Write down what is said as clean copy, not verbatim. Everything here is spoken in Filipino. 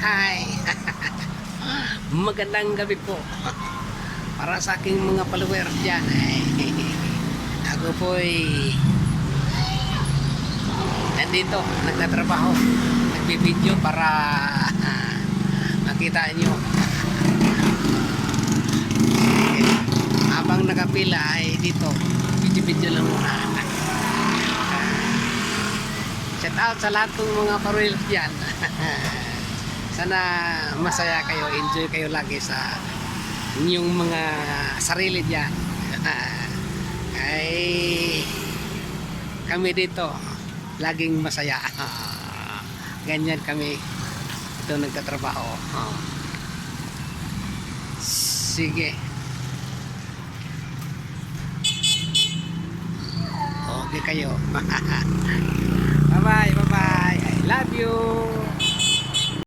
Hi! Magandang gabi po. Para sa aking mga followers dyan. Ako po'y nandito, nagtatrabaho. Nagbibideo para makita nyo. Habang nakapila ay dito, video-video lang muna. Shout out sa lahat ng mga followers dyan. Sana masaya kayo, enjoy kayo lagi sa inyong mga sarili dyan. Ay kami dito laging masaya. Ganyan kami ito nagtatrabaho. Sige. Okay kayo. Bye bye, bye bye. I love you.